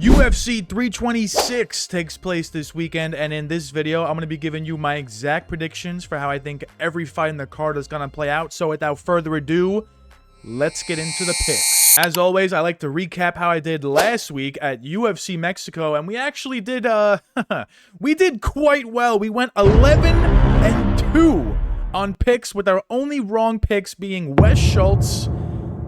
UFC 326 takes place this weekend, and in this video, I'm going to be giving you my exact predictions for how I think every fight in the card is going to play out. So without further ado, let's get into the picks. As always, I like to recap how I did last week at UFC Mexico, and we actually did, we did quite well. We went 11-2 on picks, with our only wrong picks being Wes Schultz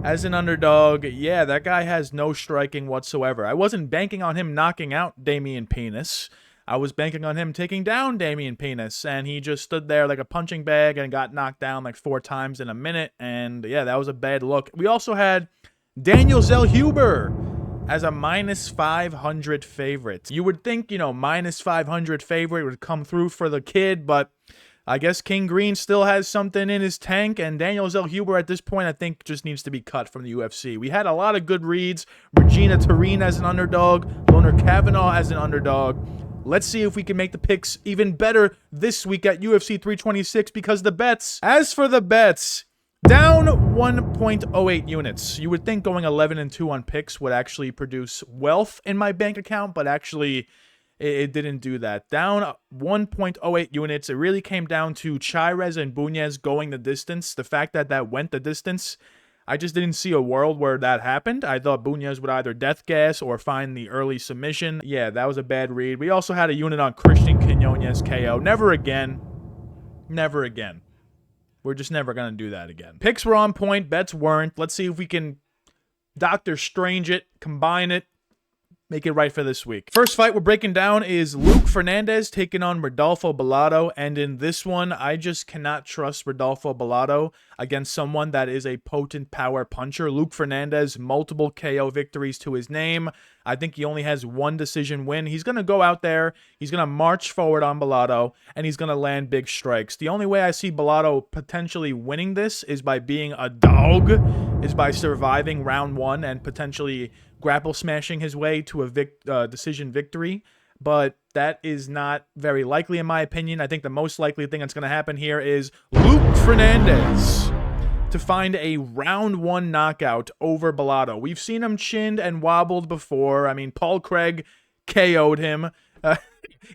as an underdog. Yeah, that guy has no striking whatsoever. I wasn't banking on him knocking out Damian Penis. I was banking on him taking down Damian Penis, and he just stood there like a punching bag and got knocked down like 4 times in a minute, and yeah, that was a bad look. We also had Daniel Zellhuber as a -500 favorite. You would think, you know, -500 favorite would come through for the kid, but I guess King Green still has something in his tank, and Daniel Zellhuber at this point I think just needs to be cut from the UFC. We had a lot of good reads. Regina Turin as an underdog, Loner Kavanaugh as an underdog. Let's see if we can make the picks even better this week at UFC 326 because the bets. As for the bets, down 1.08 units. You would think going 11-2 on picks would actually produce wealth in my bank account, but actually it didn't do that. Down 1.08 units. It really came down to Chiwiwis and Bunez going the distance. The fact that that went the distance, I just didn't see a world where that happened. I thought Bunez would either death gas or find the early submission. Yeah, that was a bad read. We also had a unit on Christian Quinones KO. Never again. Never again. We're just never going to do that again. Picks were on point. Bets weren't. Let's see if we can Doctor Strange it, combine it, make it right for this week. First fight we're breaking down is Luke Fernandez taking on Rodolfo Bellato, and in this one, I just cannot trust Rodolfo Bellato against someone that is a potent power puncher. Luke Fernandez, multiple KO victories to his name. I think he only has one decision win. He's going to go out there, he's going to march forward on Bellato, and he's going to land big strikes. The only way I see Bellato potentially winning this is by being a dog, is by surviving round 1 and potentially grapple smashing his way to a decision victory. But that is not very likely in my opinion. I think the most likely thing that's going to happen here is Luke Fernandez to find a round 1 knockout over Bellato. We've seen him chinned and wobbled before. I mean, Paul Craig KO'd him.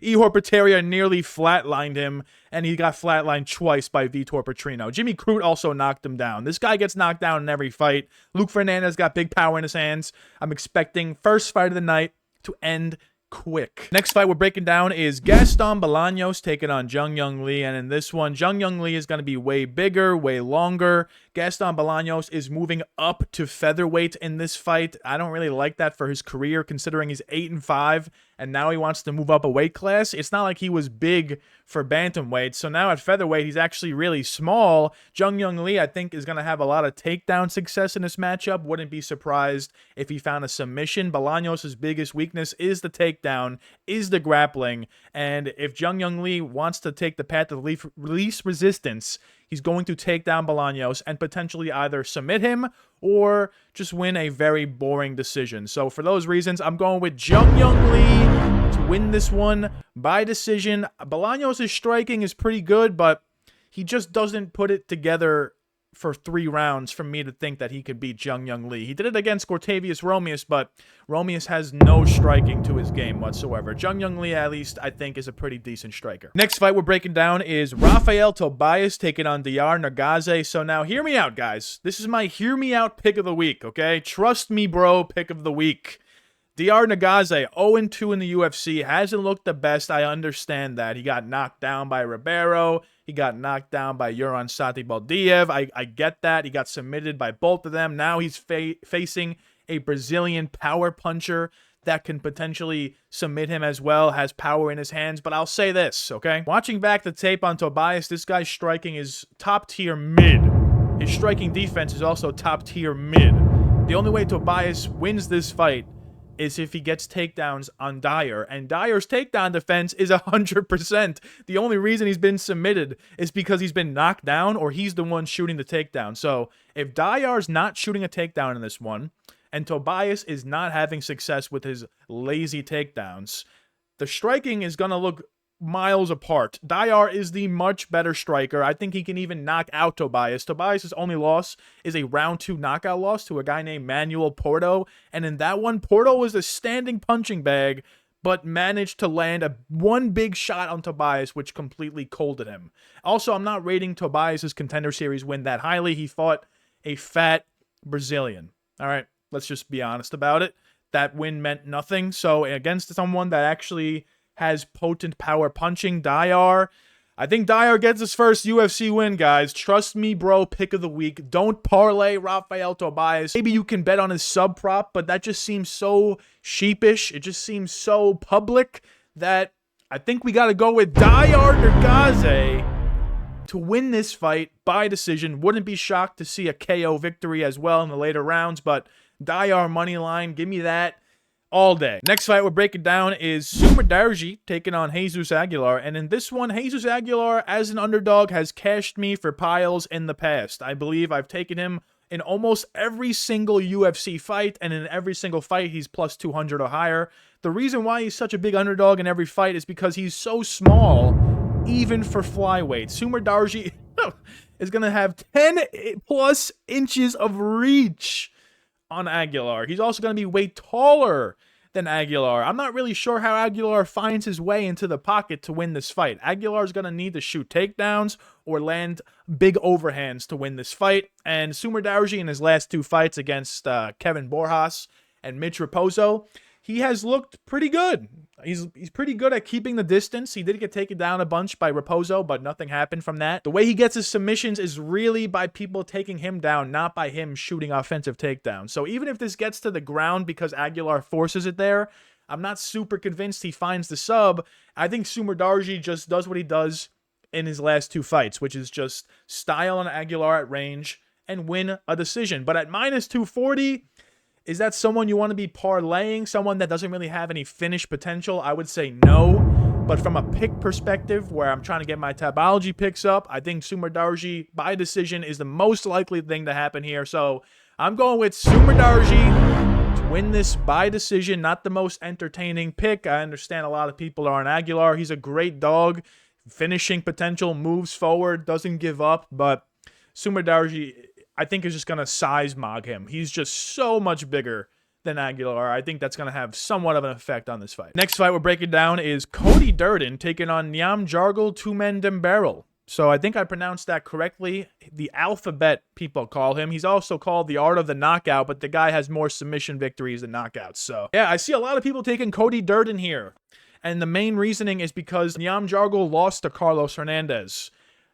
Ihor Peteria nearly flatlined him, and he got flatlined twice by Vitor Petrino. Jimmy Crute also knocked him down. This guy gets knocked down in every fight. Luke Fernandez got big power in his hands. I'm expecting first fight of the night to end quick. Next fight we're breaking down is Gaston Bolanos taking on Jeong Lee, and in this one, Jeong Lee is going to be way bigger, way longer. Gaston Bolanos is moving up to featherweight in this fight. I don't really like that for his career, considering he's 8-5, and now he wants to move up a weight class. It's not like he was big for bantamweight, so now at featherweight, he's actually really small. Jeong Lee, I think, is going to have a lot of takedown success in this matchup. Wouldn't be surprised if he found a submission. Bolanos' biggest weakness is the takedown, is the grappling, and if Jeong Lee wants to take the path of least resistance, he's going to take down Bolanos and potentially either submit him or just win a very boring decision. So for those reasons, I'm going with Jeong Lee to win this one by decision. Bolanos' striking is pretty good, but he just doesn't put it together for 3 rounds for me to think that he could beat Jeong Lee. He did it against Cortavius Romeus, but Romeus has no striking to his game whatsoever. Jeong Lee, at least, I think, is a pretty decent striker. Next fight we're breaking down is Rafael Tobias taking on Diyar Nurgozhay. So now, hear me out, guys. This is my hear me out pick of the week, okay? Trust me, bro, pick of the week. Diyar Nurgozhay, 0-2 in the UFC, hasn't looked the best. I understand that. He got knocked down by Ribeiro. He got knocked down by Yuran Sati Baldiev. I get that. He got submitted by both of them. Now he's facing a Brazilian power puncher that can potentially submit him as well, has power in his hands. But I'll say this, okay? Watching back the tape on Tobias, this guy's striking is top-tier mid. His striking defense is also top-tier mid. The only way Tobias wins this fight is if he gets takedowns on Diyar, and Dyer's takedown defense is 100%. The only reason he's been submitted is because he's been knocked down or he's the one shooting the takedown. So if Dyer's not shooting a takedown in this one, and Tobias is not having success with his lazy takedowns, the striking is going to look miles apart. Diyar is the much better striker. I think he can even knock out Tobias. Tobias' only loss is a round 2 knockout loss to a guy named Manuel Porto. And in that one, Porto was a standing punching bag, but managed to land one big shot on Tobias, which completely colded him. Also, I'm not rating Tobias' Contender Series win that highly. He fought a fat Brazilian. All right, let's just be honest about it. That win meant nothing. So against someone that actually has potent power punching, Diyar, I think Diyar gets his first UFC win, guys. Trust me, bro. Pick of the week. Don't parlay Rafael Tobias. Maybe you can bet on his sub prop, but that just seems so sheepish. It just seems so public that I think we got to go with Diyar Nurgozhay to win this fight by decision. Wouldn't be shocked to see a KO victory as well in the later rounds, but Diyar money line, give me that all day. Next fight we're breaking down is Sumudaerji taking on Jesus Aguilar. And in this one, Jesus Aguilar, as an underdog, has cashed me for piles in the past. I believe I've taken him in almost every single UFC fight, and in every single fight, he's plus 200 or higher. The reason why he's such a big underdog in every fight is because he's so small, even for flyweight. Sumudaerji is going to have 10 plus inches of reach on Aguilar. He's also going to be way taller than Aguilar. I'm not really sure how Aguilar finds his way into the pocket to win this fight. Aguilar's going to need to shoot takedowns or land big overhands to win this fight. And Sumudaerji in his last 2 fights against Kevin Borjas and Mitch Raposo, he has looked pretty good. He's pretty good at keeping the distance. He did get taken down a bunch by Raposo, but nothing happened from that. The way he gets his submissions is really by people taking him down, not by him shooting offensive takedowns. So even if this gets to the ground because Aguilar forces it there, I'm not super convinced he finds the sub. I think Sumudaerji just does what he does in his last 2 fights, which is just style on Aguilar at range and win a decision. But at minus 240... is that someone you want to be parlaying? Someone that doesn't really have any finish potential? I would say no. But from a pick perspective, where I'm trying to get my Tabology picks up, I think Sumudaerji by decision is the most likely thing to happen here. So I'm going with Sumudaerji to win this by decision. Not the most entertaining pick. I understand a lot of people are on Aguilar. He's a great dog. Finishing potential, moves forward, doesn't give up. But Sumudaerji, I think, is just going to size mog him. He's just so much bigger than Aguilar. I think that's going to have somewhat of an effect on this fight. Next fight we're breaking down is Cody Durden taking on Nyam Jargal Tumendembarrel. So I think I pronounced that correctly. The alphabet, people call him. He's also called the art of the knockout, but the guy has more submission victories than knockouts. So yeah, I see a lot of people taking Cody Durden here. And the main reasoning is because Nyam Jargal lost to Carlos Fernandez.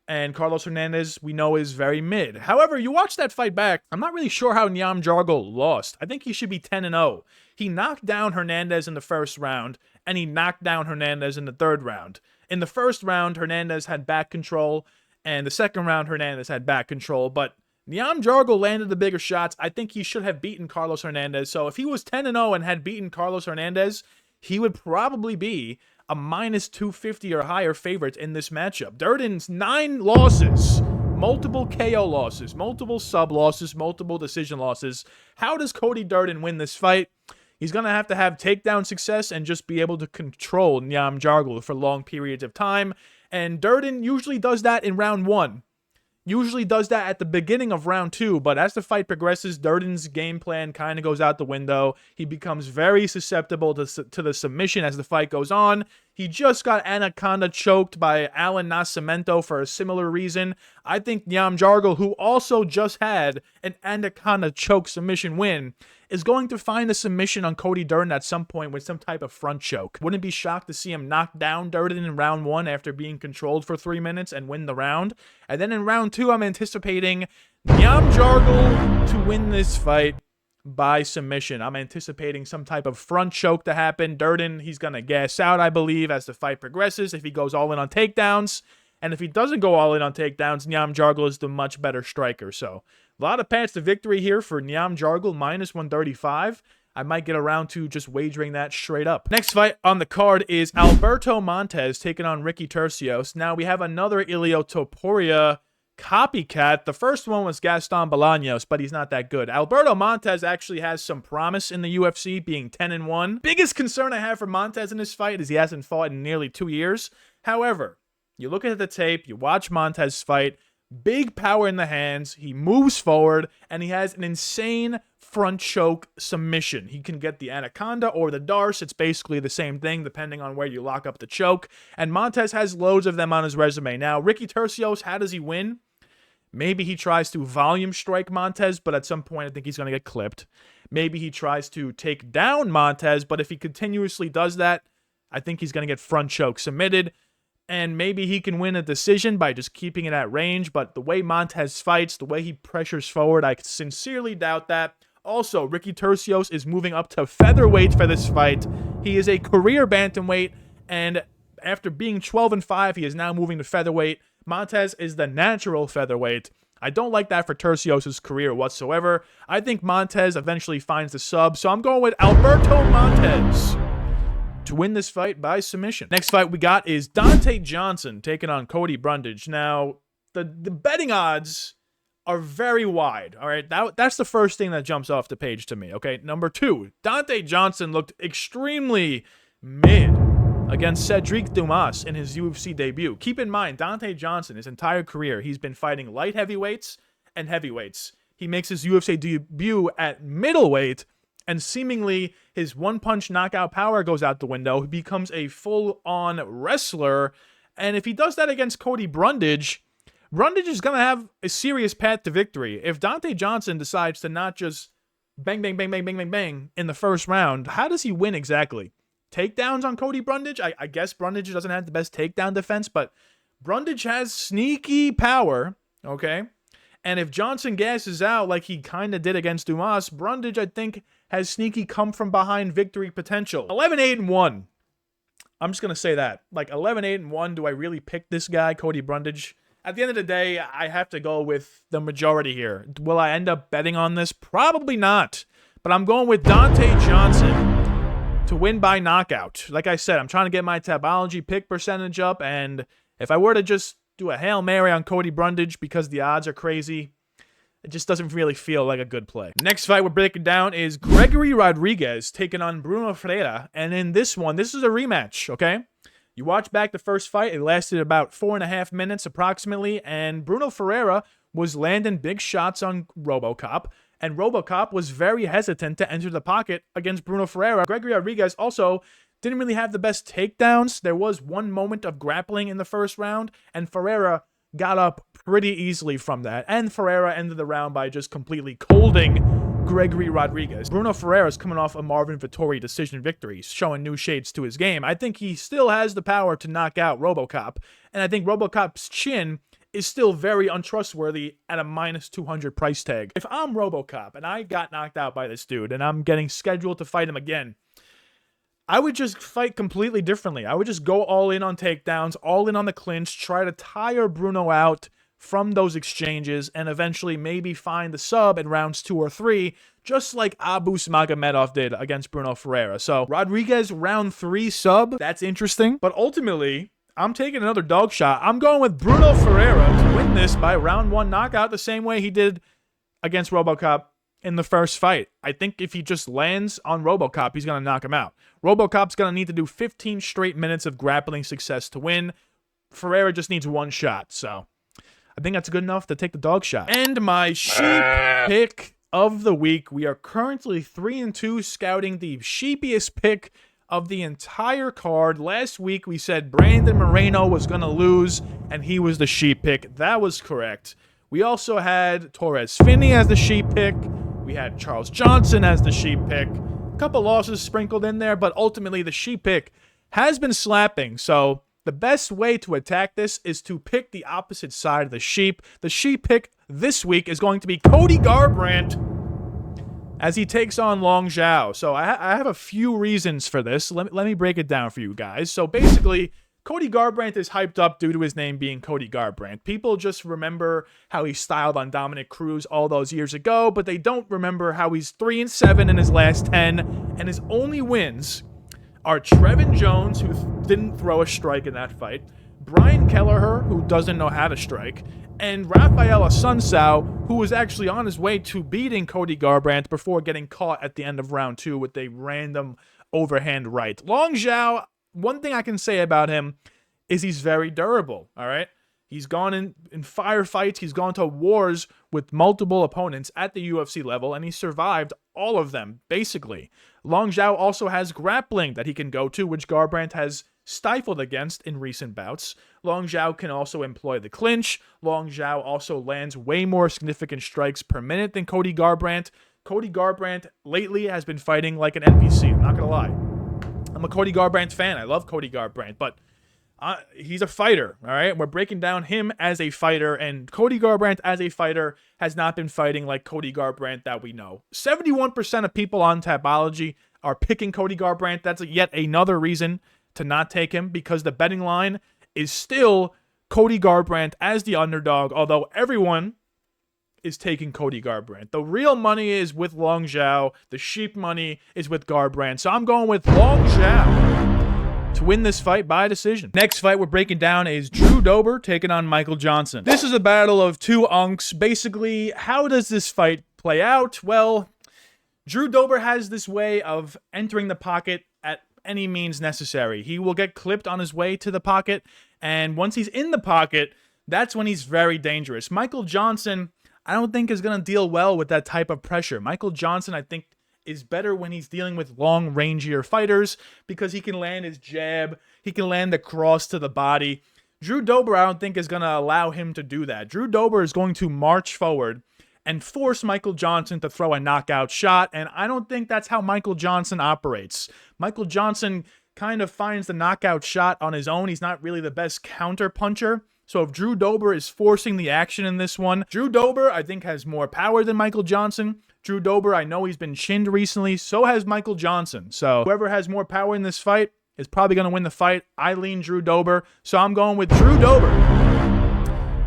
And Carlos Fernandez, we know, is very mid. However, you watch that fight back, I'm not really sure how Nyam Jargal lost. I think he should be 10-0. He knocked down Hernandez in the first round, and he knocked down Hernandez in the third round. In the first round, Hernandez had back control, and the second round, Hernandez had back control. But Nyam Jargal landed the bigger shots. I think he should have beaten Carlos Hernandez. So if he was 10-0 and had beaten Carlos Hernandez, he would probably be a minus 250 or higher favorite in this matchup. Durden's 9 losses, multiple KO losses, multiple sub losses, multiple decision losses. How does Cody Durden win this fight? He's going to have takedown success and just be able to control Nyam Jargal for long periods of time. And Durden usually does that in round 1. Usually does that at the beginning of round 2, but as the fight progresses, Durden's game plan kind of goes out the window. He becomes very susceptible to the submission as the fight goes on. He just got Anaconda choked by Alan Nascimento for a similar reason. I think Nyam Jargal, who also just had an Anaconda choke submission win, is going to find a submission on Cody Durden at some point with some type of front choke. Wouldn't be shocked to see him knock down Durden in round 1 after being controlled for 3 minutes and win the round. And then in round 2, I'm anticipating Nyam Jargal to win this fight by submission. I'm anticipating some type of front choke to happen. Durden, he's going to gas out, I believe, as the fight progresses if he goes all in on takedowns. And if he doesn't go all in on takedowns, Nyam Jargal is the much better striker. So a lot of paths to victory here for Nyam Jargal, minus 135. I might get around to just wagering that straight up. Next fight on the card is Alberto Montes taking on Ricky Turcios. Now we have another Ilio Topuria copycat. The first one was Gaston Bolanos, but he's not that good. Alberto Montes actually has some promise in the UFC, being 10-1. Biggest concern I have for Montes in this fight is he hasn't fought in nearly 2 years. However, you look at the tape, you watch Montes fight, big power in the hands, he moves forward, and he has an insane front choke submission. He can get the anaconda or the darce. It's basically the same thing depending on where you lock up the choke. And Montes has loads of them on his resume. Now, Ricky Turcios, how does he win? Maybe he tries to volume strike Montes, but at some point I think he's going to get clipped. Maybe he tries to take down Montes, but if he continuously does that, I think he's going to get front choke submitted. And maybe he can win a decision by just keeping it at range. But the way Montes fights, the way he pressures forward, I sincerely doubt that. Also, Ricky Turcios is moving up to featherweight for this fight. He is a career bantamweight, and after being 12-5, he is now moving to featherweight. Montes is the natural featherweight. I don't like that for Turcios' career whatsoever. I think Montes eventually finds the sub, so I'm going with Alberto Montes to win this fight by submission. Next fight we got is Donte Johnson taking on Cody Brundage. Now, the betting odds are very wide, all right? That's the first thing that jumps off the page to me, okay? Number 2, Donte Johnson looked extremely mid against Cedric Dumas in his UFC debut. Keep in mind, Donte Johnson, his entire career, he's been fighting light heavyweights and heavyweights. He makes his UFC debut at middleweight, and seemingly his one-punch knockout power goes out the window. He becomes a full-on wrestler, and if he does that against Cody Brundage, Brundage is going to have a serious path to victory. If Donte Johnson decides to not just bang, bang, bang, bang, bang, bang, bang in the first round, how does he win exactly? Takedowns on Cody Brundage? I guess Brundage doesn't have the best takedown defense, but Brundage has sneaky power, okay? And if Johnson gasses out like he kind of did against Dumas, Brundage, I think, has sneaky come-from-behind victory potential. 11-8-1. I'm just going to say that. Like, 11-8-1, do I really pick this guy, Cody Brundage? At the end of the day, I have to go with the majority here. Will I end up betting on this? Probably not. But I'm going with Donte Johnson to win by knockout. Like I said, I'm trying to get my Tapology pick percentage up, and if I were to just do a Hail Mary on Cody Brundage because the odds are crazy, it just doesn't really feel like a good play. Next fight we're breaking down is Gregory Rodrigues taking on Brunno Ferreira, and in this one, this is a rematch, okay? You watch back the first fight, it lasted about 4.5 minutes approximately, and Brunno Ferreira was landing big shots on Robocop, and Robocop was very hesitant to enter the pocket against Brunno Ferreira. Gregory Rodrigues also didn't really have the best takedowns. There was one moment of grappling in the first round, and Ferreira got up pretty easily from that. And Ferreira ended the round by just completely colding Gregory Rodrigues. Brunno Ferreira is coming off a Marvin Vettori decision victory, showing new shades to his game. I think he still has the power to knock out Robocop, and I think Robocop's chin is still very untrustworthy at a -200 price tag. If I'm Robocop and I got knocked out by this dude and I'm getting scheduled to fight him again, I would just fight completely differently. I would just go all in on takedowns, all in on the clinch, try to tire Brunno out from those exchanges, and eventually maybe find the sub in rounds 2 or 3, just like Abus Magomedov did against Brunno Ferreira. So Rodrigues round 3 sub, that's interesting. But ultimately, I'm taking another dog shot. I'm going with Brunno Ferreira to win this by round 1 knockout the same way he did against Robocop in the first fight. I think if he just lands on Robocop, he's going to knock him out. Robocop's going to need to do 15 straight minutes of grappling success to win. Ferreira just needs 1 shot, so I think that's good enough to take the dog shot. And my sheep pick of the week. We are currently 3-2 scouting the sheepiest pick of the entire card. Last week we said Brandon Moreno was going to lose, and he was the sheep pick. That was correct. We also had Torres Finney as the sheep pick. We had Charles Johnson as the sheep pick. A couple losses sprinkled in there, but ultimately the sheep pick has been slapping. So the best way to attack this is to pick the opposite side of the sheep. The sheep pick this week is going to be Cody Garbrandt as he takes on Long Zhao. So I have a few reasons for this. Let me break it down for you guys. So basically, Cody Garbrandt is hyped up due to his name being Cody Garbrandt. People just remember how he styled on Dominic Cruz all those years ago, but they don't remember how he's 3-7 in his last 10, and his only wins are Trevin Jones, who didn't throw a strike in that fight, Brian Kelleher, who doesn't know how to strike, and Rafael Asuncao, who was actually on his way to beating Cody Garbrandt before getting caught at the end of round 2 with a random overhand right. Long Zhao, one thing I can say about him, is he's very durable, all right? He's gone in firefights. He's gone to wars with multiple opponents at the UFC level, and he survived all of them, basically. Long Zhao also has grappling that he can go to, which Garbrandt has stifled against in recent bouts. Long Zhao can also employ the clinch. Long Zhao also lands way more significant strikes per minute than Cody Garbrandt. Cody Garbrandt lately has been fighting like an NPC, I'm not going to lie. I'm a Cody Garbrandt fan. I love Cody Garbrandt, but he's a fighter, all right? We're breaking down him as a fighter, and Cody Garbrandt as a fighter has not been fighting like Cody Garbrandt that we know. 71% of people on Tapology are picking Cody Garbrandt. That's yet another reason to not take him, because the betting line is still Cody Garbrandt as the underdog, although everyone is taking Cody Garbrandt. The real money is with Long Zhao. The sheep money is with Garbrandt. So I'm going with Long Zhao to win this fight by decision. Next fight we're breaking down is Drew Dober taking on Michael Johnson. This is a battle of two unks. Basically, how does this fight play out? Well, Drew Dober has this way of entering the pocket at any means necessary. He will get clipped on his way to the pocket, and once he's in the pocket, that's when he's very dangerous. Michael Johnson, I don't think is going to deal well with that type of pressure. Michael Johnson, I think, is better when he's dealing with long, rangier fighters because he can land his jab, he can land the cross to the body. Drew Dober, I don't think, is going to allow him to do that. Drew Dober is going to march forward and force Michael Johnson to throw a knockout shot, and I don't think that's how Michael Johnson operates. Michael Johnson kind of finds the knockout shot on his own. He's not really the best counter puncher. So if Drew Dober is forcing the action in this one, Drew Dober, I think, has more power than Michael Johnson. Drew Dober, I know he's been chinned recently. So has Michael Johnson. So whoever has more power in this fight is probably going to win the fight. I lean Drew Dober. So I'm going with Drew Dober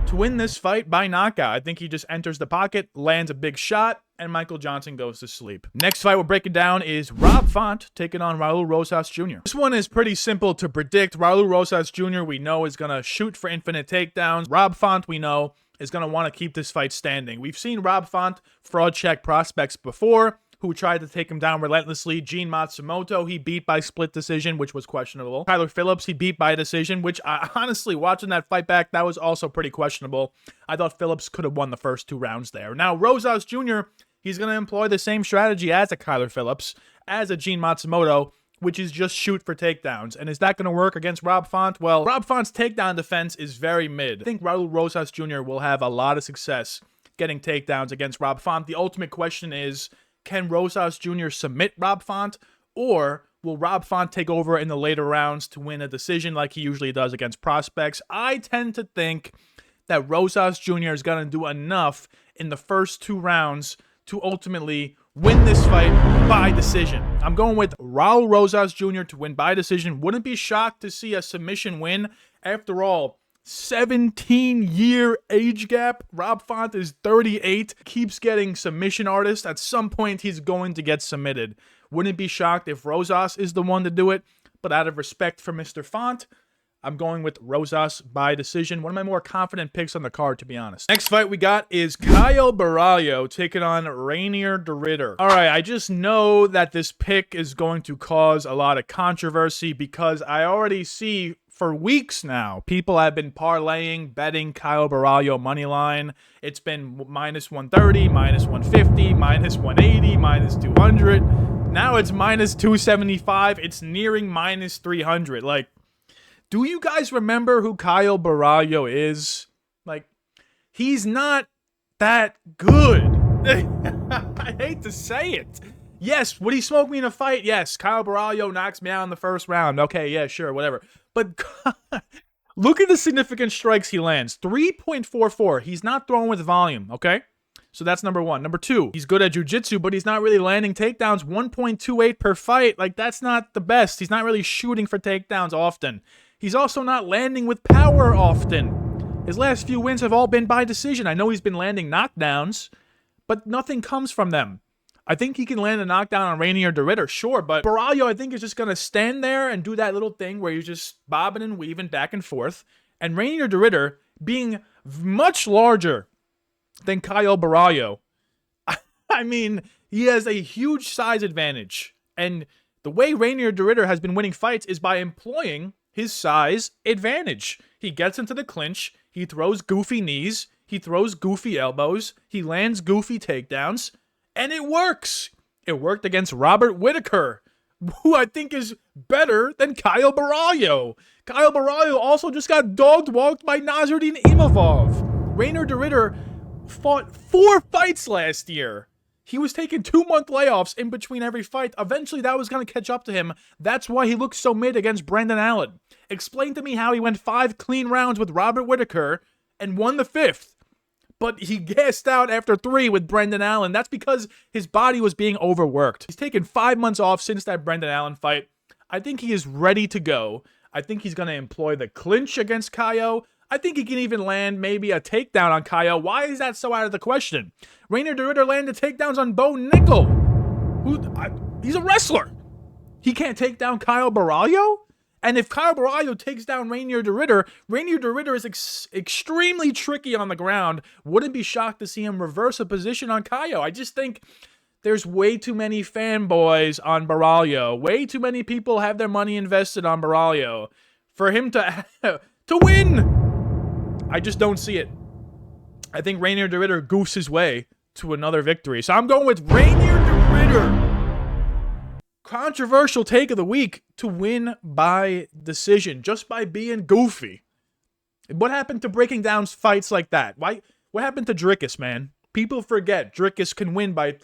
to win this fight by knockout. I think he just enters the pocket, lands a big shot, and Michael Johnson goes to sleep. Next fight we're breaking down is Rob Font taking on Raul Rosas Jr. This one is pretty simple to predict. Raul Rosas Jr. we know is going to shoot for infinite takedowns. Rob Font we know is going to want to keep this fight standing. We've seen Rob Font fraud check prospects before who tried to take him down relentlessly. Gene Matsumoto, he beat by split decision, which was questionable. Tyler Phillips, he beat by decision, which honestly, watching that fight back, that was also pretty questionable. I thought Phillips could have won the first 2 rounds there. Now, Rosas Jr., he's going to employ the same strategy as a Kyler Phillips, as a Gene Matsumoto, which is just shoot for takedowns. And is that going to work against Rob Font? Well, Rob Font's takedown defense is very mid. I think Raul Rosas Jr. will have a lot of success getting takedowns against Rob Font. The ultimate question is, can Rosas Jr. submit Rob Font, or will Rob Font take over in the later rounds to win a decision like he usually does against prospects? I tend to think that Rosas Jr. is going to do enough in the first 2 rounds to ultimately win this fight by decision. I'm going with Raul Rosas Jr. to win by decision. Wouldn't be shocked to see a submission win. After all, 17-year age gap. Rob Font is 38, keeps getting submission artists. At some point, he's going to get submitted. Wouldn't be shocked if Rosas is the one to do it, but out of respect for Mr. Font, I'm going with Rosas by decision. One of my more confident picks on the card, to be honest. Next fight we got is Caio Borralho taking on Reinier de Ridder. All right, I just know that this pick is going to cause a lot of controversy because I already see for weeks now, people have been parlaying, betting Caio Borralho money line. It's been minus 130, minus 150, minus 180, minus 200. Now it's minus 275. It's nearing minus 300. Like, do you guys remember who Caio Borralho is? Like, he's not that good. I hate to say it. Yes, would he smoke me in a fight? Yes, Caio Borralho knocks me out in the first round. Okay, yeah, sure, whatever. But look at the significant strikes he lands. 3.44. He's not throwing with volume, okay? So that's number 1. Number 2, he's good at jiu-jitsu, but he's not really landing takedowns. 1.28 per fight. Like, that's not the best. He's not really shooting for takedowns often. He's also not landing with power often. His last few wins have all been by decision. I know he's been landing knockdowns, but nothing comes from them. I think he can land a knockdown on Reinier de Ridder, sure, but Borralho, I think, is just going to stand there and do that little thing where he's just bobbing and weaving back and forth. And Reinier de Ridder, being much larger than Caio Borralho, I mean, he has a huge size advantage. And the way Reinier de Ridder has been winning fights is by employing his size advantage. He gets into the clinch, he throws goofy knees, he throws goofy elbows, he lands goofy takedowns, and it works. It worked against Robert Whittaker, who I think is better than Caio Borralho. Caio Borralho also just got dog-walked by Nasruddin Imavov. Reinier de Ridder fought 4 fights last year. He was taking 2-month layoffs in between every fight. Eventually, that was going to catch up to him. That's why he looked so mid against Brendan Allen. Explain to me how he went 5 clean rounds with Robert Whittaker and won the 5th. But he gassed out after 3 with Brendan Allen. That's because his body was being overworked. He's taken 5 months off since that Brendan Allen fight. I think he is ready to go. I think he's going to employ the clinch against Caio. I think he can even land maybe a takedown on Caio. Why is that so out of the question? Reinier de Ridder landed takedowns on Bo Nickel. He's a wrestler. He can't take down Caio Borralho? And if Caio Borralho takes down Reinier de Ridder is extremely tricky on the ground. Wouldn't be shocked to see him reverse a position on Caio. I just think there's way too many fanboys on Borralho. Way too many people have their money invested on Borralho. For him to win, I just don't see it. I think Reinier de Ridder goofs his way to another victory. So I'm going with Reinier de Ridder. Controversial take of the week to win by decision, just by being goofy. What happened to breaking down fights like that? What happened to Dricus, man? People forget Dricus can win by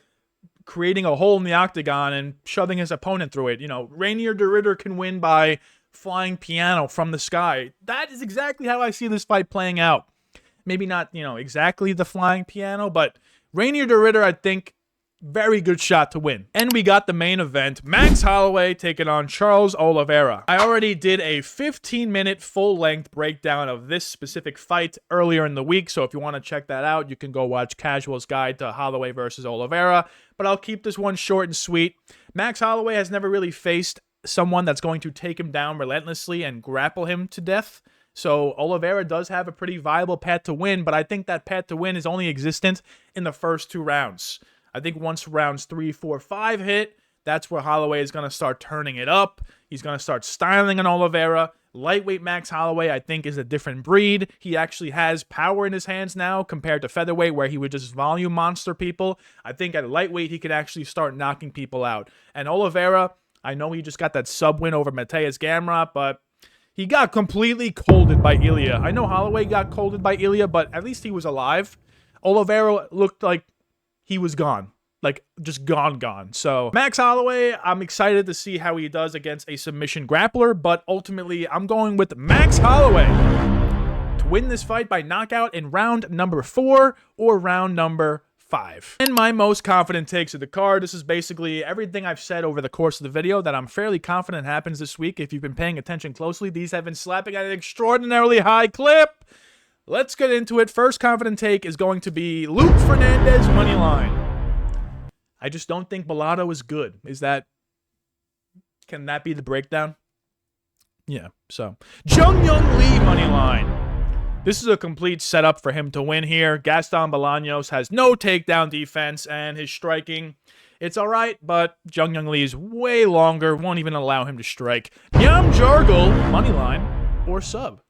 creating a hole in the octagon and shoving his opponent through it. You know, Reinier de Ridder can win by flying piano from the sky. That is exactly how I see this fight playing out. Maybe not, exactly the flying piano, but Reinier de Ridder, I think, very good shot to win. And we got the main event, Max Holloway taking on Charles Oliveira. I already did a 15-minute full-length breakdown of this specific fight earlier in the week, so if you want to check that out, you can go watch Casual's Guide to Holloway versus Oliveira, but I'll keep this one short and sweet. Max Holloway has never really faced someone that's going to take him down relentlessly and grapple him to death. So Oliveira does have a pretty viable path to win, but I think that path to win is only existent in the first 2 rounds. I think once rounds 3, 4, 5 hit, that's where Holloway is going to start turning it up. He's going to start styling on Oliveira. Lightweight Max Holloway, I think, is a different breed. He actually has power in his hands now compared to featherweight where he would just volume monster people. I think at lightweight, he could actually start knocking people out. And Oliveira, I know he just got that sub win over Mateus Gamrot, but he got completely colded by Ilya. I know Holloway got colded by Ilya, but at least he was alive. Oliveira looked like he was gone. Like, just gone. So, Max Holloway, I'm excited to see how he does against a submission grappler, but ultimately, I'm going with Max Holloway to win this fight by knockout in round number 4 or round number 5. And my most confident takes of the card, this is basically everything I've said over the course of the video that I'm fairly confident happens this week. If you've been paying attention closely, these have been slapping at an extraordinarily high clip. Let's get into it. First confident take is going to be Luke Fernandez moneyline. I just don't think Bellato is good. Can that be the breakdown? Yeah, so. Jeong Lee moneyline. This is a complete setup for him to win here. Gaston Bolanos has no takedown defense, and his striking, it's all right, but Jeong Lee is way longer, won't even allow him to strike. Nyam Jargle, moneyline, or sub.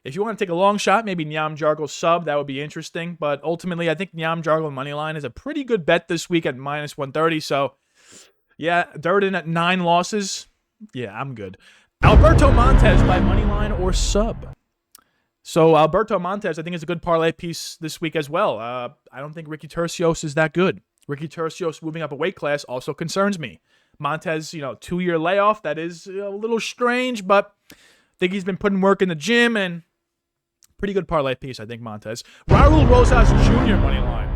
If you want to take a long shot, maybe Nyam Jargle sub, that would be interesting, but ultimately, I think Nyam Jargle moneyline is a pretty good bet this week at minus 130, so yeah, Durden at 9 losses, yeah, I'm good. Alberto Montes by moneyline or sub. So Alberto Montes, I think, is a good parlay piece this week as well. I don't think Ricky Turcios is that good. Ricky Turcios moving up a weight class also concerns me. Montes, 2-year layoff, that is a little strange, but I think he's been putting work in the gym, and pretty good parlay piece, I think, Montes. Raul Rosas Jr. moneyline.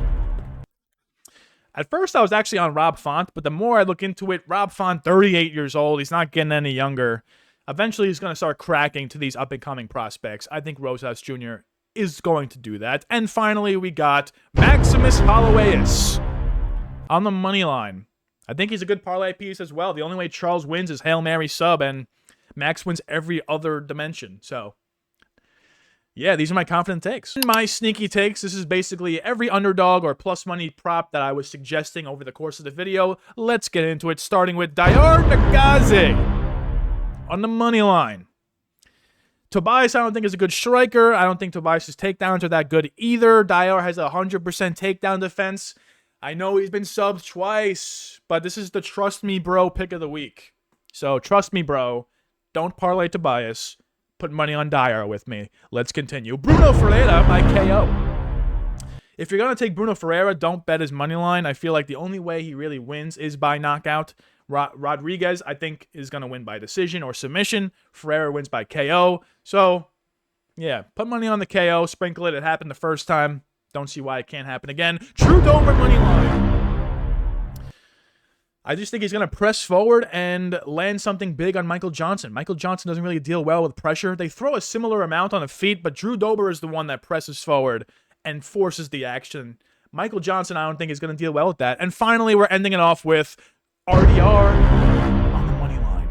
At first, I was actually on Rob Font, but the more I look into it, Rob Font, 38 years old, he's not getting any younger. Eventually, he's going to start cracking to these up-and-coming prospects. I think Rosas Jr. is going to do that. And finally, we got Maximus Hollowayus on the money line. I think he's a good parlay piece as well. The only way Charles wins is Hail Mary sub, and Max wins every other dimension. So, yeah, these are my confident takes. My sneaky takes, this is basically every underdog or plus money prop that I was suggesting over the course of the video. Let's get into it, starting with Diyar Nurgozhay on the money line. Tobias, I don't think, is a good striker. I don't think Tobias' takedowns are that good either. Diyar has a 100% takedown defense. I know he's been subbed twice, but this is the trust me, bro, pick of the week. So trust me, bro. Don't parlay Tobias. Put money on Diyar with me. Let's continue. Brunno Ferreira by KO. If you're going to take Brunno Ferreira, don't bet his money line. I feel like the only way he really wins is by knockout. Rodrigues, I think, is going to win by decision or submission. Ferreira wins by KO. So, yeah, put money on the KO. Sprinkle it. It happened the first time. Don't see why it can't happen again. True Dober money line. I just think he's going to press forward and land something big on Michael Johnson. Michael Johnson doesn't really deal well with pressure. They throw a similar amount on the feet, but Drew Dober is the one that presses forward and forces the action. Michael Johnson, I don't think, is going to deal well with that. And finally, we're ending it off with RDR on the money line.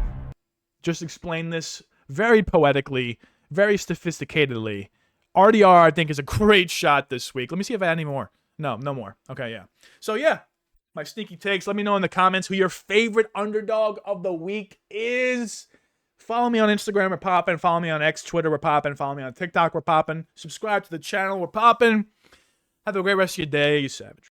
Just explain this very poetically, very sophisticatedly. RDR, I think, is a great shot this week. Let me see if I had any more. No more. Okay, yeah. So, yeah, my sneaky takes. Let me know in the comments who your favorite underdog of the week is. Follow me on Instagram, we're popping. Follow me on X, Twitter, we're popping. Follow me on TikTok, we're popping. Subscribe to the channel, we're popping. Have a great rest of your day, you savage.